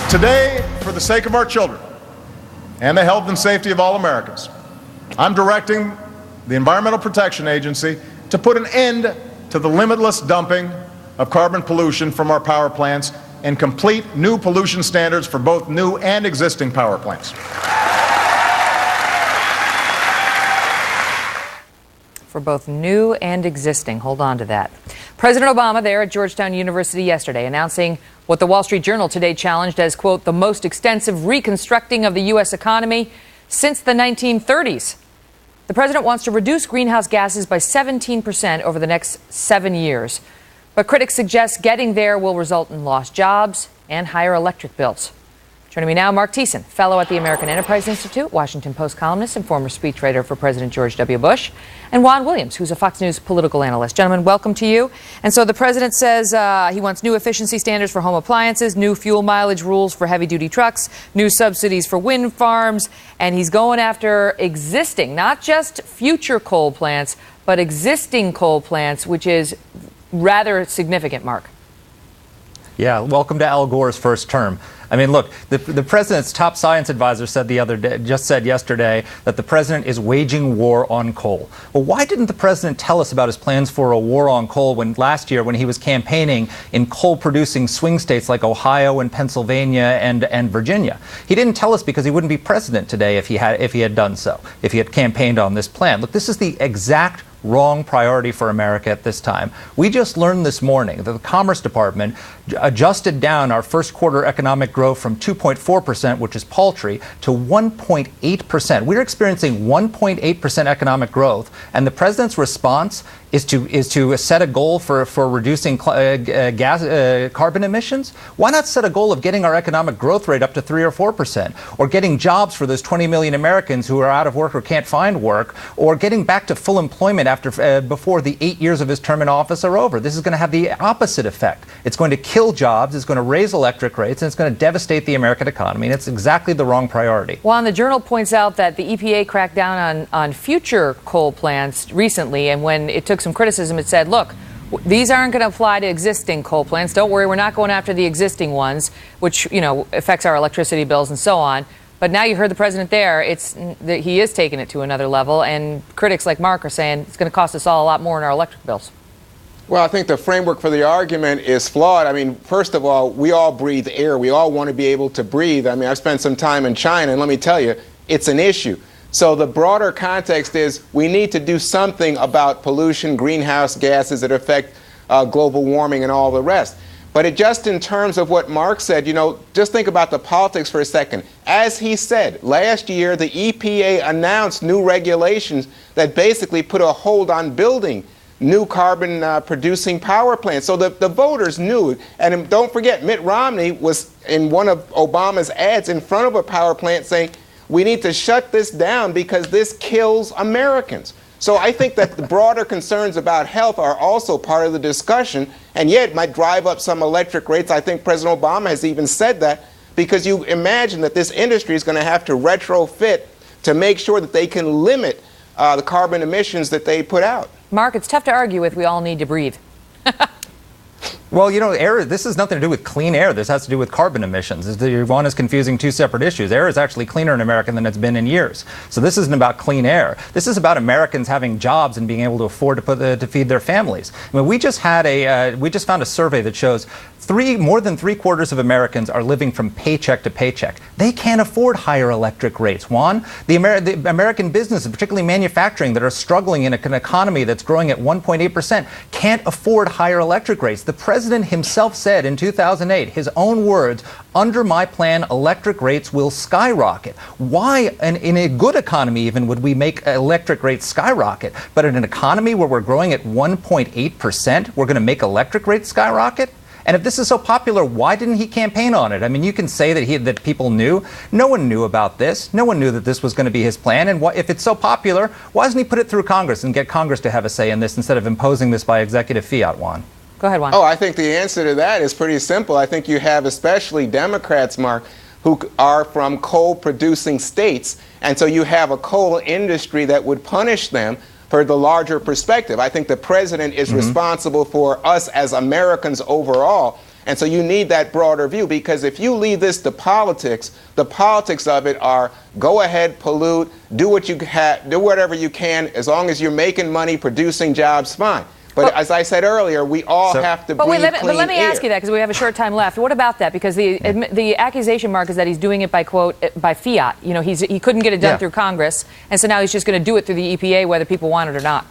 Today, for the sake of our children and the health and safety of all Americans, I'm directing the Environmental Protection Agency to put an end to the limitless dumping of carbon pollution from our power plants and complete new pollution standards for both new and existing power plants. For both new and existing. Hold on to that. President Obama there at Georgetown University yesterday announcing what the Wall Street Journal today challenged as, quote, the most extensive reconstructing of the U.S. economy since the 1930s. The president wants to reduce greenhouse gases by 17% over the next 7 years. But critics suggest getting there will result in lost jobs and higher electric bills. Joining me now, Mark Thiessen, fellow at the American Enterprise Institute, Washington Post columnist and former speechwriter for President George W. Bush, and Juan Williams, who's a Fox News political analyst. Gentlemen, welcome to you. And so the president says he wants new efficiency standards for home appliances, new fuel mileage rules for heavy-duty trucks, new subsidies for wind farms, and he's going after existing, not just future coal plants, but existing coal plants, which is rather significant, Mark. Yeah, welcome to Al Gore's first term. I mean, look, the president's top science advisor said yesterday that the president is waging war on coal. Well, why didn't the president tell us about his plans for a war on coal last year when he was campaigning in coal-producing swing states like Ohio and Pennsylvania and Virginia? He didn't tell us because he wouldn't be president today if he had done so, if he had campaigned on this plan. Look, this is the exact wrong priority for America at this time. We just learned this morning that the Commerce Department adjusted down our first quarter economic growth from 2.4%, which is paltry, to 1.8%. We're experiencing 1.8% economic growth, and the president's response is to set a goal for reducing carbon emissions. Why not set a goal of getting our economic growth rate up to 3 or 4%, or getting jobs for those 20 million Americans who are out of work or can't find work, or getting back to full employment before the 8 years of his term in office are over? This is going to have the opposite effect. It's going to kill jobs, it's going to raise electric rates, and it's going to devastate the American economy, and it's exactly the wrong priority. Well, the Journal points out that the EPA cracked down on future coal plants recently, and when it took some criticism, it said, look, these aren't going to apply to existing coal plants. Don't worry, we're not going after the existing ones, which, affects our electricity bills and so on. But now you heard the president there, he is taking it to another level, and critics like Mark are saying it's going to cost us all a lot more in our electric bills. Well, I think the framework for the argument is flawed. I mean, first of all, we all breathe air. We all want to be able to breathe. I mean, I've spent some time in China, and let me tell you, it's an issue. So the broader context is we need to do something about pollution, greenhouse gases that affect global warming and all the rest. But just in terms of what Mark said, just think about the politics for a second. As he said, last year the EPA announced new regulations that basically put a hold on building new carbon producing power plants. So the voters knew. And don't forget, Mitt Romney was in one of Obama's ads in front of a power plant saying, we need to shut this down because this kills Americans. So I think that the broader concerns about health are also part of the discussion, and yet might drive up some electric rates. I think President Obama has even said that, because you imagine that this industry is going to have to retrofit to make sure that they can limit the carbon emissions that they put out. Mark, it's tough to argue with we all need to breathe. Well, air, this has nothing to do with clean air. This has to do with carbon emissions. One is confusing two separate issues. Air is actually cleaner in America than it's been in years. So this isn't about clean air. This is about Americans having jobs and being able to afford to feed their families. I mean, we just found a survey that shows more than 3/4 of Americans are living from paycheck to paycheck. They can't afford higher electric rates. Juan, the American businesses, particularly manufacturing, that are struggling in an economy that's growing at 1.8%, can't afford higher electric rates. The president himself said in 2008, his own words, under my plan, electric rates will skyrocket. Why, in a good economy even, would we make electric rates skyrocket? But in an economy where we're growing at 1.8%, we're going to make electric rates skyrocket? And if this is so popular, why didn't he campaign on it? I mean, you can say that people knew. No one knew about this. No one knew that this was going to be his plan. And if it's so popular, why doesn't he put it through Congress and get Congress to have a say in this instead of imposing this by executive fiat, Juan? Go ahead, Juan. Oh, I think the answer to that is pretty simple. I think you have especially Democrats, Mark, who are from coal-producing states. And so you have a coal industry that would punish them for the larger perspective. I think the president is responsible for us as Americans overall. And so you need that broader view, because if you leave this to politics, the politics of it are go ahead, pollute, do whatever you can, as long as you're making money, producing jobs, fine. But as I said earlier, we all have to breathe clean air. But let me ask you that, because we have a short time left. What about that? Because the accusation, Mark, is that he's doing it by, quote, by fiat. You know, he couldn't get it done through Congress, and so now he's just going to do it through the EPA, whether people want it or not.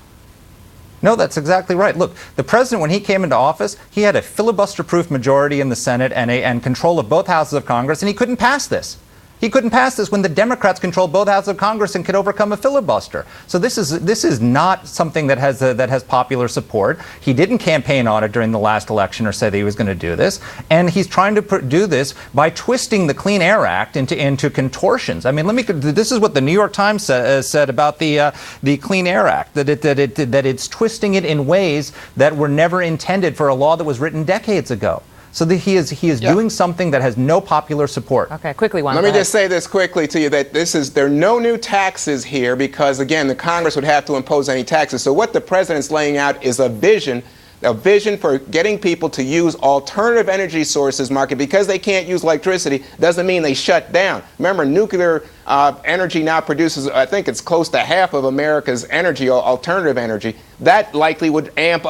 No, that's exactly right. Look, the president, when he came into office, he had a filibuster-proof majority in the Senate and control of both houses of Congress, and he couldn't pass this. He couldn't pass this when the Democrats controlled both houses of Congress and could overcome a filibuster. So this is not something that has popular support. He didn't campaign on it during the last election or say that he was going to do this, and he's trying to do this by twisting the Clean Air Act into contortions. I mean, this is what the New York Times said about the Clean Air Act, that it's twisting it in ways that were never intended for a law that was written decades ago. So he is doing something that has no popular support. Okay, quickly, Juan. Let me just say this quickly to you, that there are no new taxes here, because, again, the Congress would have to impose any taxes. So what the president's laying out is a vision for getting people to use alternative energy sources, Mark. Because they can't use electricity doesn't mean they shut down. Remember, nuclear energy now produces, I think it's close to half of America's energy, alternative energy. That likely would ramp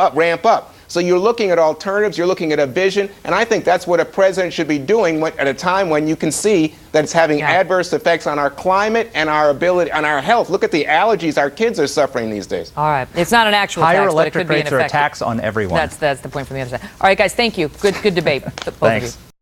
up. So you're looking at alternatives, you're looking at a vision, and I think that's what a president should be doing at a time when you can see that it's having adverse effects on our climate and our ability, on our health. Look at the allergies our kids are suffering these days. All right. It's not an actual Higher tax, electric but it could rates be an are a tax on everyone. That's the point from the other side. All right, guys, thank you. Good debate. Both Thanks. of you.